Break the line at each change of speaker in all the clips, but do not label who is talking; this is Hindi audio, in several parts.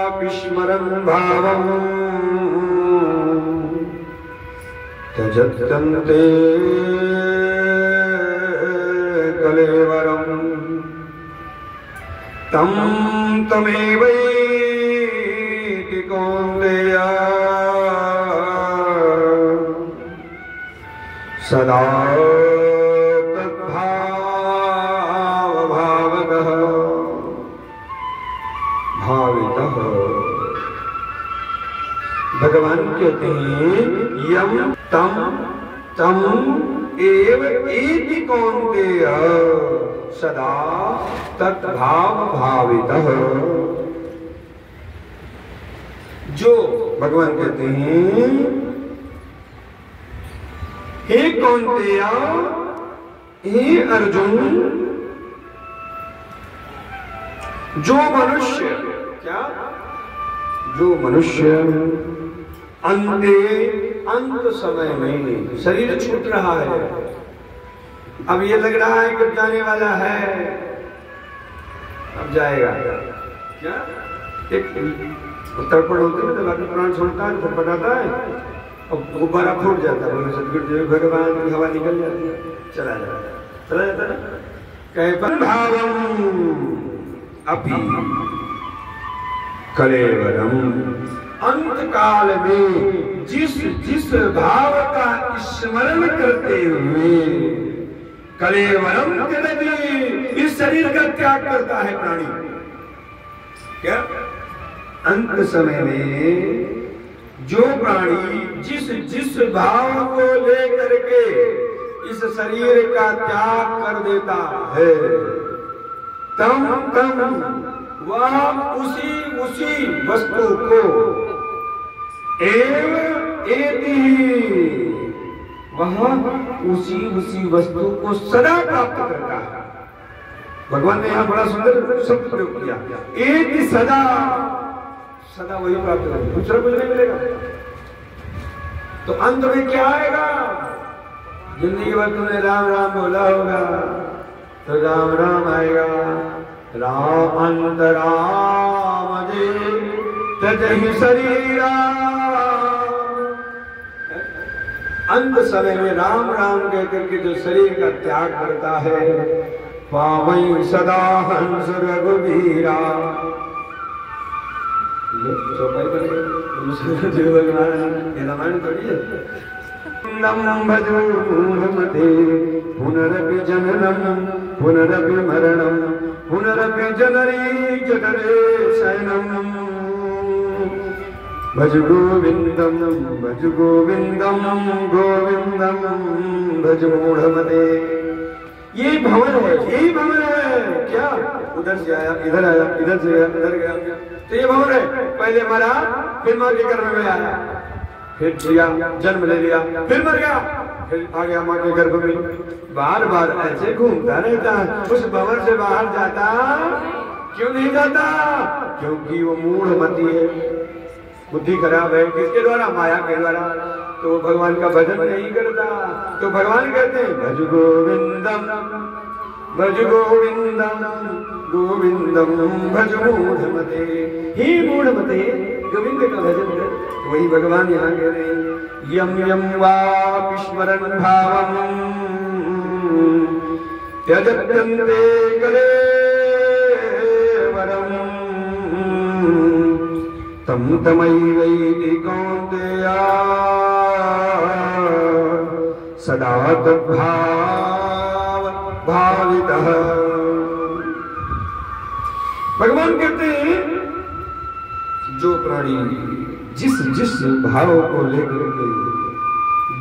वापि स्मरन् भावम् त्यजत्यन्ते कलेवरम् तं तमेवैति कौन्तेय सदा तद्भावभावतः भावितः। भगवान कहते हैं यम तम तम एव एति कौन्तेय सदा तद्भाव भावितः। जो भगवान कहते हैं हे कौन्तेय, हे अर्जुन, जो मनुष्य क्या जो मनुष्य अंत समय में शरीर छूट रहा है, अब ये लग रहा है कि जाने वाला है, अब जाएगा क्या एक तड़पड़ होते हैं जब आदमी प्राण छोड़ता है फटफटाता है और गुब्बारा फूट जाता है, बोले सदगुरु जय भगवान की हवा निकल जाती है, चला जाता है ना। कैपन भावम अपि कलेवरम, अंत काल में जिस भाव का स्मरण करते हुए कलेवरम त्यजति, इस शरीर का त्याग करता है प्राणी। क्या अंत समय में जो प्राणी जिस भाव को लेकर के इस शरीर का त्याग कर देता है, तम वह उसी वस्तु को वह उसी वस्तु को सदा प्राप्त करता है। भगवान ने यहाँ बड़ा सुंदर शब्द प्रयोग किया, एक सदा सदा वही प्राप्त करेगा, दूसरा कुछ नहीं मिलेगा। तो अंत में क्या आएगा? जिंदगी भर तुमने राम राम बोला होगा तो राम राम आएगा। राम अंत राम जे त्यजहि शरीरा, अंत समय में राम राम कह करके जो शरीर का त्याग करता है, पावै सदा हंस रघुवीरा। रामायण थोड़ी है। भजूमते पुनरपि जननम पुनरपि मरणम पुनरपि जननी जठरे शयनम। भज गोविंदम गोविंदम भज मूढ़मते। ये भवन है, यही भवन है। क्या उधर से आया, इधर आया, इधर से आया, इधर गया, तो ये भवन है। पहले मरा, फिर मां के गर्भ में आया, फिर जिया, जन्म ले लिया, फिर मर गया, फिर आ गया मां के गर्भ में। बार बार ऐसे घूमता रहता है। उस भवन से बाहर जाता क्यों नहीं जाता? क्योंकि वो मूढ़मती है, बुद्धि खराब है। किसके द्वारा? माया के द्वारा। तो भगवान का भजन नहीं करता। तो भगवान कहते हैं भज गोविंदम गोविंदम भज मूढ़मते। ही मूढ़मते, गोविंद का भजन कर। वही भगवान यहाँ कह रहे हैं, यम यम वापि स्मरन् भावम् त्यजत्यन्ते कलेवरम् तं तमैवैति कौन्तेय सदा तद्भाव भावितः। भगवान कहते हैं जो प्राणी जिस भाव को लेकर के,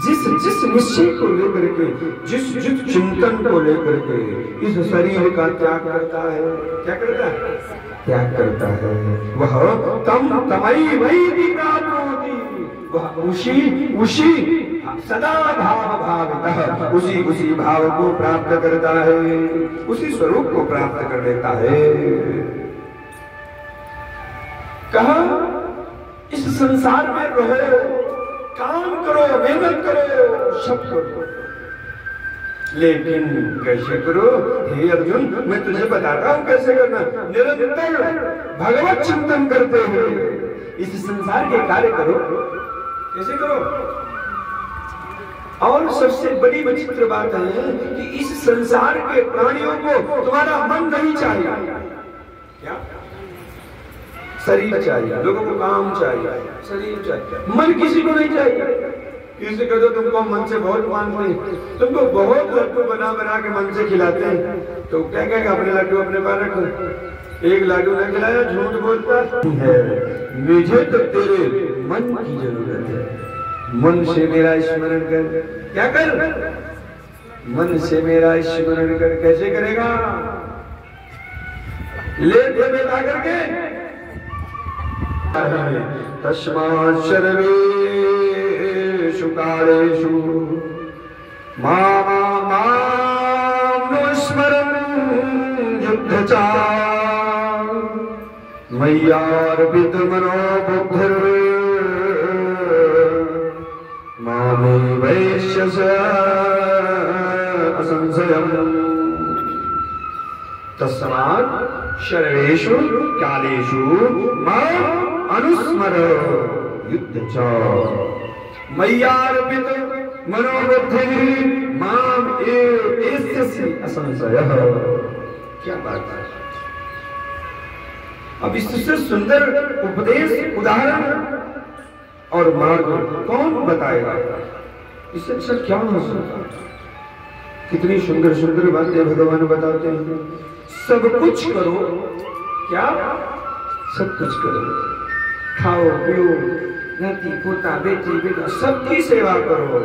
जिस निश्चय को लेकर के, जिस चिंतन को लेकर के इस शरीर का त्याग करता है, क्या करता है? त्याग करता है, वह तम तमैवैति प्राप्नोति, वह उसी सदा भाव भावितः, उसी भाव को प्राप्त करता है, उसी स्वरूप को प्राप्त कर लेता है। कहा इस संसार में रहो, काम करो, मेहनत करो, सब करो, लेकिन कैसे करो हे अर्जुन, मैं तुझे बताता हूँ कैसे करना। निरंतर भगवत चिंतन करते हुए इस संसार के कार्य करो। कैसे करो? और सबसे बड़ी विचित्र बात है कि इस संसार के प्राणियों को तुम्हारा मन नहीं चाहिए। क्या? शरीर चाहिए, लोगों को काम चाहिए, शरीर चाहिए, मन किसी को नहीं चाहिए। किसी को तो तुमको मन से बहुत मानते हैं, तुमको बहुत लड्डू बना बना के मन से खिलाते हैं, तो क्या कहेगा अपने लड्डू अपने पास रखो। एक लाडू न खिलाया झूठ बोलता है। मुझे तो तेरे मन की जरूरत है। मन से मेरा स्मरण कर। क्या कर? मन से मेरा स्मरण कर। कैसे करेगा? ले बेटा करके तस्मात् सर्वेषु कालेषु मामनुस्मरन् युद्धचा मय्यार्पितमनो बुद्धिर्मामेवैष्यस असंशयम्। तस्मात् सर्वेषु कालेषु माम् अनुस्मर युद्धच मय्यार्पित मनोबुद्धि माम एष्यसि असंशयः। क्या बात है! अब इससे सुंदर उपदेश, उदाहरण और मार्ग कौन बताएगा? इससे अच्छा क्या हो सकता? कितनी सुंदर सुंदर बातें भगवान बताते हैं। सब कुछ करो। क्या? सब कुछ करो। खाओ पियो, नाती पोता बेटी बेटा सबकी सेवा करो,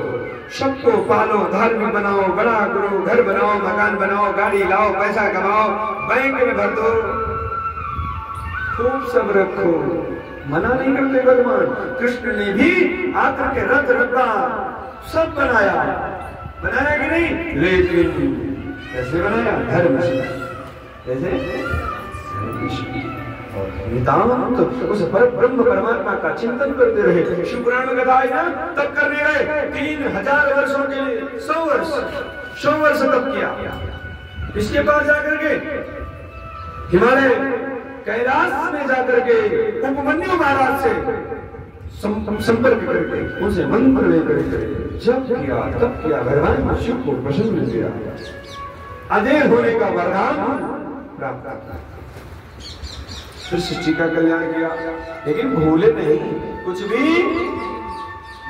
सबको पालो, धार्मिक बनाओ, बड़ा करो, घर बनाओ, मकान बनाओ, गाड़ी लाओ, पैसा कमाओ, बैंक में भर दो, खूब सब रखो। मना नहीं करते भगवान। कृष्ण ने भी आकर के रथ रखा, सब बनाया कि नहीं? लेकिन कैसे बनाया? धर्म से। कैसे? नितांत उस ब्रह्म परमात्मा का चिंतन करते रहे। शिवपुराण में कथा है ना, तब करने गए 3000 वर्षों के लिए 100 वर्ष तप किया। इसके पास जाकर के हिमालय कैलाश में जाकर के उपमन्यु महाराज से संपर्क करके उनसे मंत्र लेकर जब किया तब किया, भगवान शिव को प्रसन्न किया, अजय होने का वरदान प्राप्त किया, फिर सृष्टि का कल्याण किया। लेकिन भूले नहीं, कुछ भी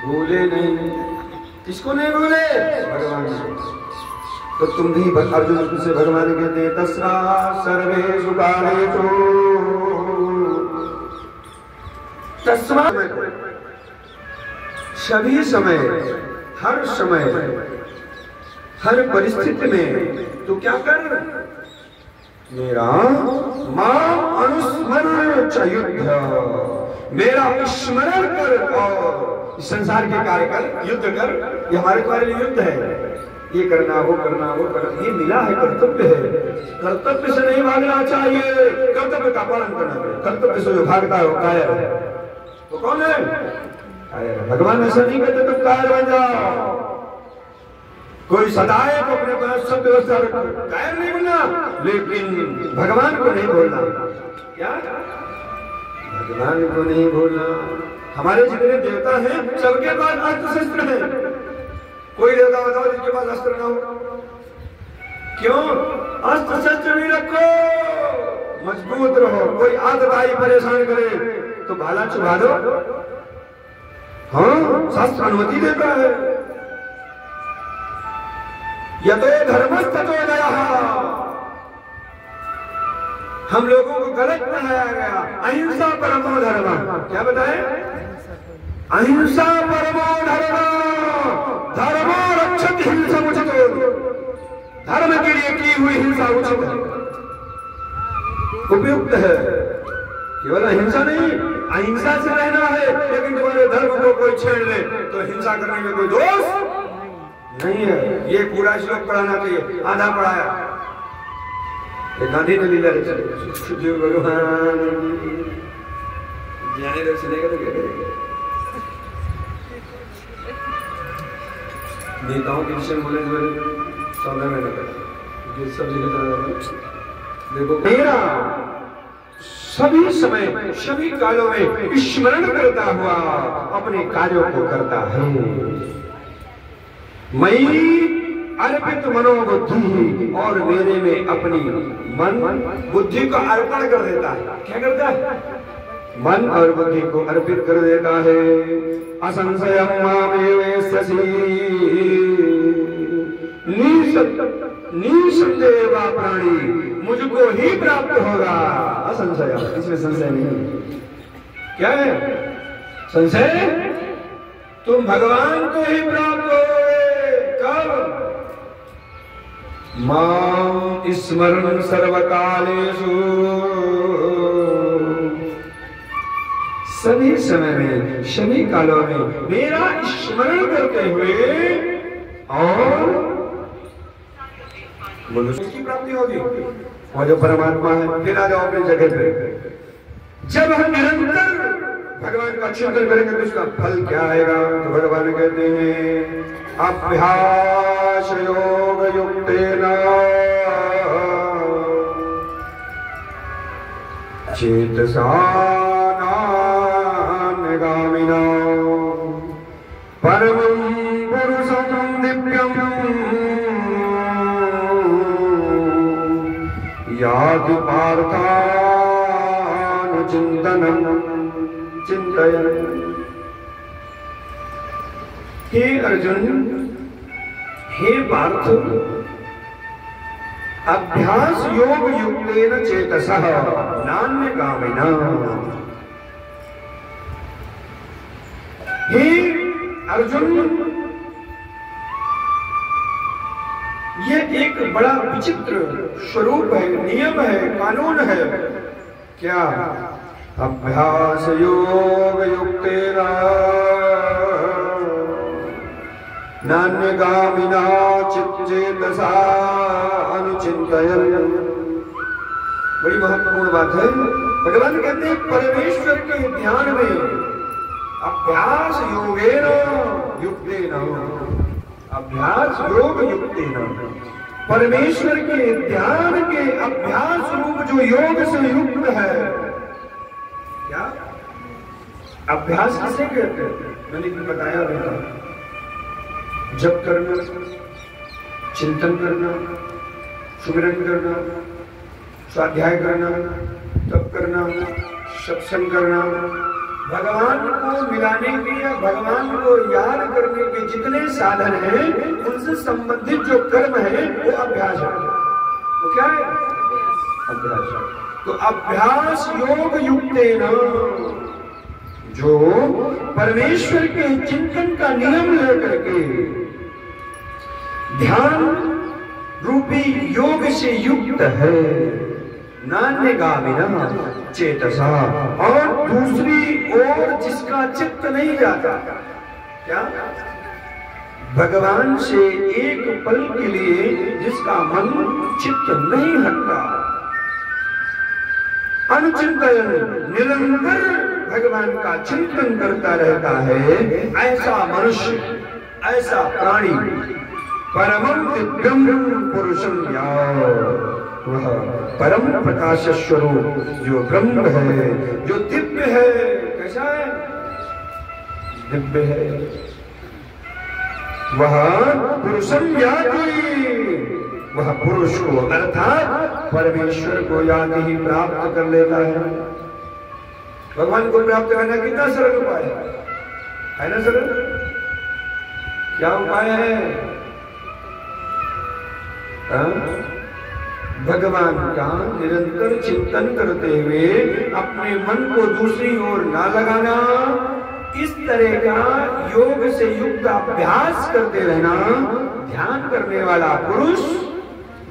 भूले नहीं। किसको नहीं भूले? भगवान को। तो तुम भी अर्जुन से भगवान कहते हैं तस्मात् सर्वेषु कालेषु तस्मात् सभी समय, हर समय, हर परिस्थिति में तू क्या कर? मेरा मां अनुस्मरण च युद्ध, मेरा स्मरण कर और संसार के कार्य कर, युद्ध कर। ये हमारे तुम्हारे लिए युद्ध है। ये करना, वो करना, वो करना, ये मिला है, कर्तव्य है। कर्तव्य से नहीं भागना चाहिए, कर्तव्य का पालन करना चाहिए। कर्तव्य से जो भागता है वो कायर है। वो कौन है? कायर है। भगवान ऐसा नहीं कहते तुम कायर बन जाओ, कोई सदाए तो अपने पास सब व्यवस्था रखो, कायर नहीं बनना। लेकिन भगवान को नहीं भूलना। क्या? भगवान को नहीं भूलना। हमारे जितने देवता हैं सबके पास अस्त्र शस्त्र है। कोई देवता बताओ जिसके पास अस्त्र ना हो? क्यों? अस्त्र शस्त्र भी रखो, मजबूत रहो। कोई आतताई परेशान करे तो भाला चुभा दो। हाँ, शास्त्र अनुमति देता है। यतो धर्मस्ततो जयः। हम लोगों को गलत बनाया गया। अहिंसा परमो धर्म। क्या बताए? अहिंसा परमो धर्म, धर्मो रक्षति हिंसमुचितो। धर्म के लिए की हुई हिंसा उचित है, उपयुक्त है। केवल अहिंसा नहीं, अहिंसा से रहना है, लेकिन तुम्हारे धर्म को कोई छेड़ ले तो हिंसा करने में कोई दोष नहीं है। ये पूरा श्लोक पढ़ाना चाहिए, आधा पढ़ाया। गांधी ने लीला रची, भगवान ज्ञानी सुनेगा तो क्या करेगा? नेताओं के विषय बोले समय में लगा ये सब्जी का देखो मेरा सभी समय सभी कालों में स्मरण करता हुआ अपने कार्यों को करता है। मई अर्पित मनोबुद्धि और मेरे में अपनी मन बुद्धि को अर्पण कर देता है। क्या करता है? मन और बुद्धि को अर्पित कर देता है। असंशयं मामेवैष्यसि निसंदेह वा प्राणी मुझको ही प्राप्त होगा। असंशय, इसमें संशय नहीं। क्या है संशय? तुम भगवान को ही प्राप्त होगे। कब? मां स्मरण सर्वकालेषु, सभी समय में सभी कालों में मेरा स्मरण करते हुए और उसकी प्राप्ति होगी। और जो परमात्मा है फिर आ जाओ अपनी जगह पे। जब हम निरंतर भगवान का चिंतन करेंगे तो उसका फल क्या आएगा? तो भगवान कहते हैं अभ्यास योग युक्तेन चेतसा नान्यगामिना परमं पुरुषं दिव्यं याति पार्थानुचिन्तनं चिन्तयन्। हे अर्जुन, हे पार्थ, अभ्यास योग युक्तेन चेतसः नान्यगामिना। हे अर्जुन, ये एक बड़ा विचित्र स्वरूप है, नियम है, कानून है। क्या? अभ्यास योग युक्तेन नान्यगामिना चेतसा अनुचिन्तयन्। बड़ी महत्वपूर्ण बात है। भगवान कहते हैं परमेश्वर के ध्यान में अभ्यास योगेन युक्तेन, अभ्यास योग युक्तेन, परमेश्वर के ध्यान के अभ्यास रूप जो योग से युक्त है। क्या अभ्यास किसे कहते हैं? मैंने बताया था, जप करना, चिंतन करना, सुमिरन करना, स्वाध्याय करना, तप करना, सत्संग करना, भगवान को मिलाने के या भगवान को याद करने के जितने साधन हैं उनसे संबंधित जो कर्म है वो अभ्यास है। वो क्या है? अभ्यास। तो अभ्यास योग युक्तेन, जो परमेश्वर के चिंतन का नियम लेकर के ध्यान रूपी योग से युक्त है, नान्यगामिना चेतसा, और दूसरी ओर जिसका चित्त नहीं जाता। क्या? भगवान से एक पल के लिए जिसका मन चित्त नहीं हटता, अनुचिंतन, निरंतर भगवान का चिंतन करता रहता है, ऐसा मनुष्य, ऐसा प्राणी परमं दिव्यं पुरुषं याति, वह परम प्रकाश स्वरूप जो ब्रह्म है, जो दिव्य है। कैसा है? दिव्य है। वह पुरुषं याति, वह पुरुष को अर्थात परमेश्वर को याति ही प्राप्त कर लेता है। भगवान को प्राप्त करना कितना सरल उपाय है ना? सरल क्या उपाय है? भगवान का निरंतर चिंतन करते हुए अपने मन को दूसरी ओर ना लगाना, इस तरह का योग से युक्त अभ्यास करते रहना। ध्यान करने वाला पुरुष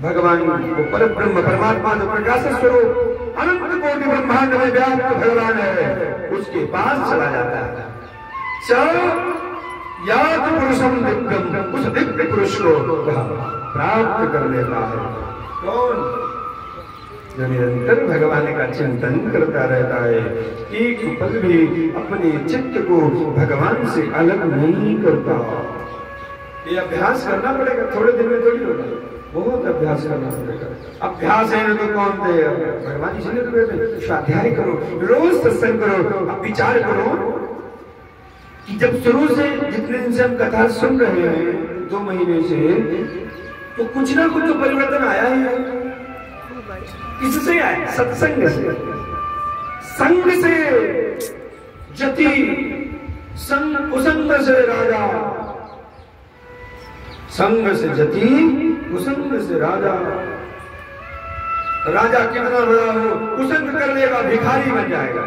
भगवान को परब्रह्म परमात्मा जो प्रकाश स्वरूप अनंत कोटि ब्रह्मांड में व्याप्त भगवान है, उसके पास चला जाता है। याति पुरुषं दिव्यं, उस दिव्य पुरुष को प्राप्त कर लेता है। कौन? जो निरंतर भगवान का चिंतन करता रहता है, एक पल भी अपने चित्त को भगवान से अलग नहीं करता। ये अभ्यास करना पड़ेगा, थोड़े दिन में थोड़ी होगा, बहुत अभ्यास करना पड़ेगा। अभ्यास है ना तो कौन दे, भगवान इसलिए तो कहते स्वाध्याय करो, रोज सत्संग करो। अब विचार करो कि जब शुरू से जितने दिन से हम कथा सुन रहे हैं 2 महीने से, तो कुछ ना कुछ तो परिवर्तन आया ही है। किससे आया? सत्संग से। संग से जति, संग कुसंग से राजा, संग से जति कुसंग से राजा। राजा कितना बड़ा हो, कुसंग कर लेगा भिखारी बन जाएगा।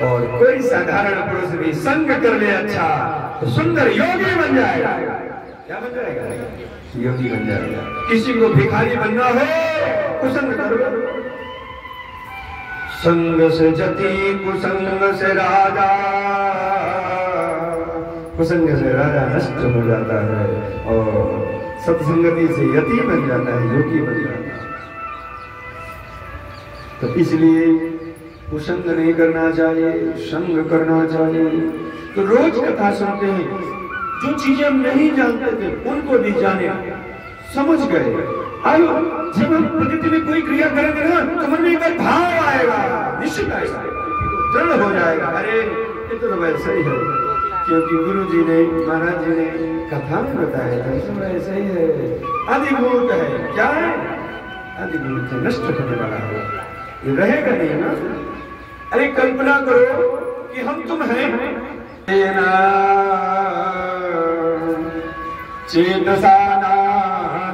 और कोई साधारण पुरुष भी संग कर ले अच्छा तो सुंदर योगी बन जाएगा। क्या बन जाएगा? योगी बन जाएगा। किसी को भिखारी बनना हो कुसंग करो। संग से जति कुसंग से राजा, कुसंग से राजा नष्ट हो जाता है और सत्संगति से यति बन जाता है, योगी बन जाता है। तो इसलिए कुसंग नहीं करना चाहिए, संग करना चाहिए। तो रोज कथा सुनते हैं, जो चीजें हम नहीं जानते थे उनको भी जाने, समझ गए। अब जब हम प्रकृति में कोई क्रिया करेंगे ना तो मन में एक बार भाव आएगा, निश्चित आएगा, दृढ़ हो जाएगा, अरे ये तो वैसा ही है, क्योंकि गुरु जी ने, महाराज जी ने कथा में बताया था, इसमें ऐसा ही है, अधिभूत है। क्या है? अधिभूत है, नष्ट होने वाला है, ये रहेगा नहीं ना। अरे कल्पना करो कि हम तुम हैं, चेतसा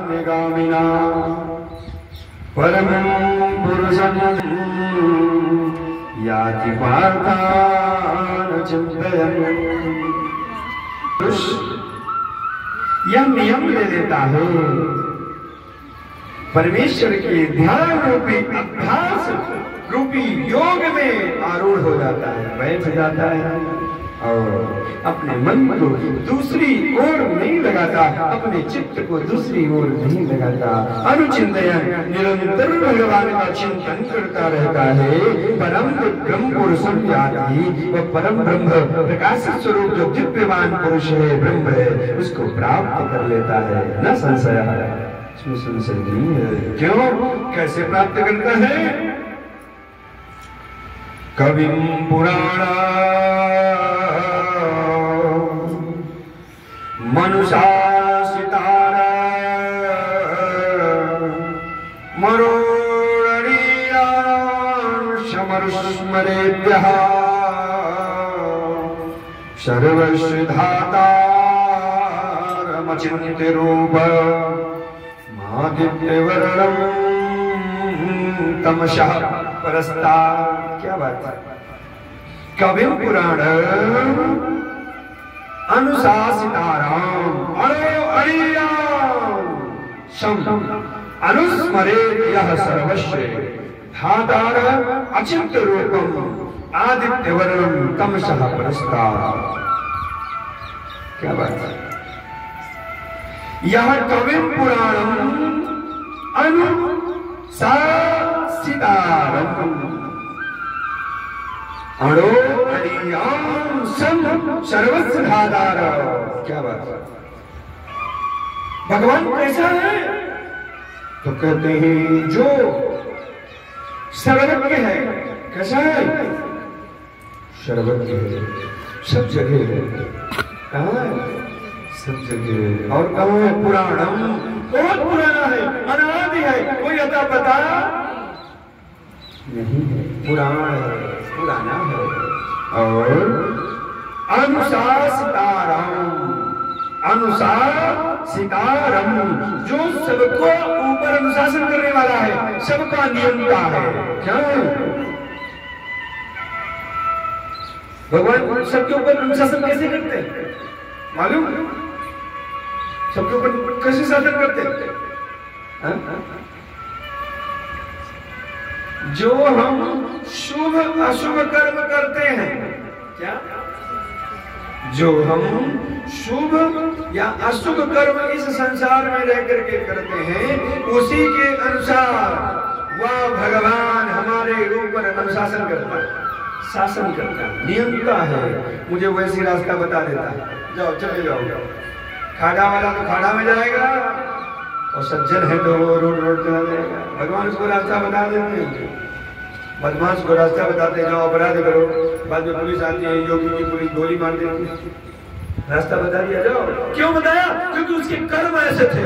निगामिना परम पुरुषं याति पार्थान चिन्तयन्। यह नियम ले लेता है, परमेश्वर के ध्यान रूपी अभ्यास रूपी योग में आरूढ़ हो जाता है, बैठ जाता है और अपने मन को दूसरी ओर नहीं लगाता, अपने चित्त को दूसरी ओर नहीं लगाता। अनुचिंतन निरंतर भगवान का चिंतन करता रहता है। परम ब्रह्म पुरुषम याति, वह परम ब्रह्म प्रकाश स्वरूप जो दिव्यमान पुरुष है, ब्रह्म है, उसको प्राप्त कर लेता है। न संशय है, इसमें संशय नहीं है। क्यों? कैसे प्राप्त करता है? कविम पुराणा मनुषासितार मरुष्मरेभ्यः सर्वस्य धातारमचिन्त्य रूप मादित्यवर्णं तमसः परस्तात्। क्या बात है? कविम पुराण अनुशासिताराम अनुस्मरेत् यः सर्वस्य धातार अचिन्त्य रूपम आदित्यवर्णं तमसः परस्तात्। क्या बात है? यह कविम पुराणम अनुशासिताराम अणो अणियां सर्वस्य धातार। क्या बात है? भगवान कैसा है? तो कहते हैं जो सर्वज्ञ है। कैसा है? सर्वज्ञ है, सब जगह है। कहाँ है? सब जगह। और कहाँ है? पुराणम, बहुत पुराना है, अनादि है, कोई अता पता नहीं है, पुराण है, पुराना है। और अनुशासिताराम, अनुशासितारम जो सबको ऊपर अनुशासन करने वाला है, सबका नियंता है। क्या है? भगवान सबके ऊपर अनुशासन कैसे करते हैं मालूम? सबके ऊपर कैसे शासन करते हैं? जो हम शुभ अशुभ कर्म करते हैं, क्या? जो हम शुभ या अशुभ कर्म इस संसार में रह करके करते हैं, उसी के अनुसार वह भगवान हमारे ऊपर अनुशासन करता है, शासन करता है, नियंता है। मुझे वैसी रास्ता बता देता है, जाओ चले जाओ, खाड़ा वाला तो खाड़ा में जाएगा और सज्जन है तो वो रोड रोड चला जाएगा। भगवान उसको रास्ता बता देते हैं, बदमाश को रास्ता बताते हैं, जाओ अपराध करो, बाद में पुलिस आती है, योगी की पुलिस गोली मार देती है। रास्ता बता दिया, जाओ। क्यों बताया? क्योंकि उसके कर्म ऐसे थे।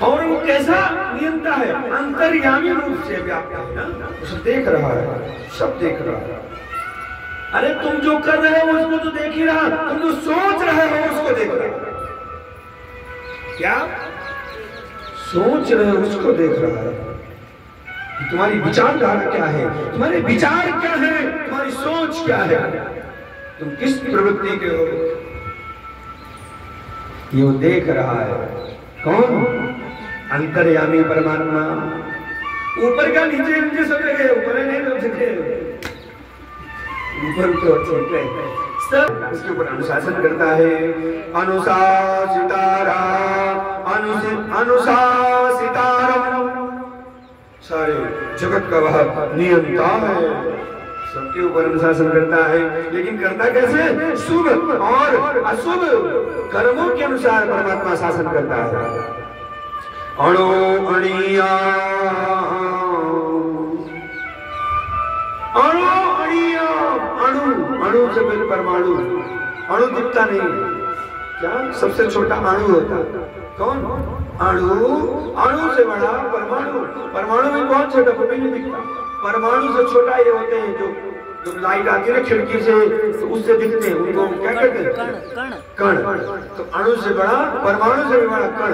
और वो कैसा नियंता है, अंतर्यामी रूप से व्याप्त है ना, उसे देख रहा है, सब देख रहा है। अरे तुम जो कर रहे हो उसको तो देख ही रहा, तुम जो सोच रहे हो उसको देख रहा। क्या सोच रहे हो उसको देख रहा है कि तुम्हारी विचारधारा क्या है, तुम्हारे विचार क्या है, तुम्हारी सोच क्या है, तुम किस प्रवृत्ति के हो, ये वो देख रहा है। कौन? अंतर्यामी परमात्मा। ऊपर का नीचे नीचे सब जगह, ऊपर नहीं सब जगह, ऊपर तो छोटे सब उसके ऊपर अनुशासन करता है। अनुशासितारा अनुशासितारम, सारे जगत का वह नियंता है, सबके ऊपर अनुशासन करता है। लेकिन करता कैसे? शुभ और अशुभ कर्मों के अनुसार परमात्मा शासन करता है। अणु अणिया अणु अणिया, अणु अणु से पहले परमाणु, अणु दिखता नहीं, क्या सबसे छोटा अणु होता है। कौन? अणु। अणु से बड़ा परमाणु, परमाणु में बहुत छोटा, वो भी नहीं दिखता। परमाणु से छोटा ये होते हैं जो लाइट आती है ना खिड़की से, तो उससे दिखते हैं, उनको क्या कहते हैं? कण। तो अणु से बड़ा, परमाणु से भी बड़ा कण।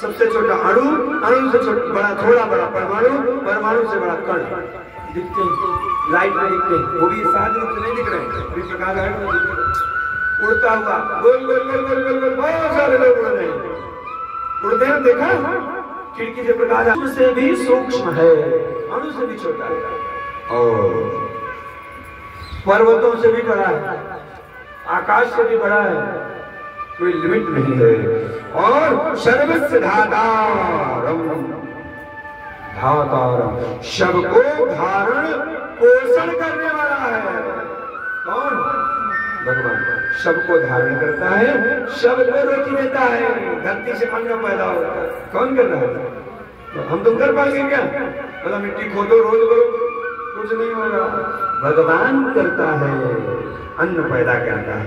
सबसे छोटा अणु, अणु से छोटा बड़ा, थोड़ा बड़ा परमाणु, परमाणु से बड़ा कण। दिखते हैं, लाइट में दिखते हैं, वो भी सहज रूप से नहीं दिख रहे हैं, प्रकाश है उड़ता हुआ, गोल गोल गोल गोल गोल गोल, बहुत सारे लोग उड़ रहे हैं, उड़ते हैं, देखा खिड़की से प्रकाश। अणु से भी सूक्ष्म है, अणु से भी छोटा है, और पर्वतों से भी बड़ा है, आकाश से भी बड़ा है, कोई लिमिट नहीं है। और सर्वस्य धातारम, धातारम सबको धारण पोषण करने वाला है। कौन? भगवान सबको धारण करता है, सबको रोटी देता है, धरती से अन्न पैदा होता है। कौन कर रहा है? तो हम तुम कर पाएंगे क्या? मतलब मिट्टी खोदो रोज करो, कुछ नहीं होगा। भगवान करता है, अन्न पैदा करता है।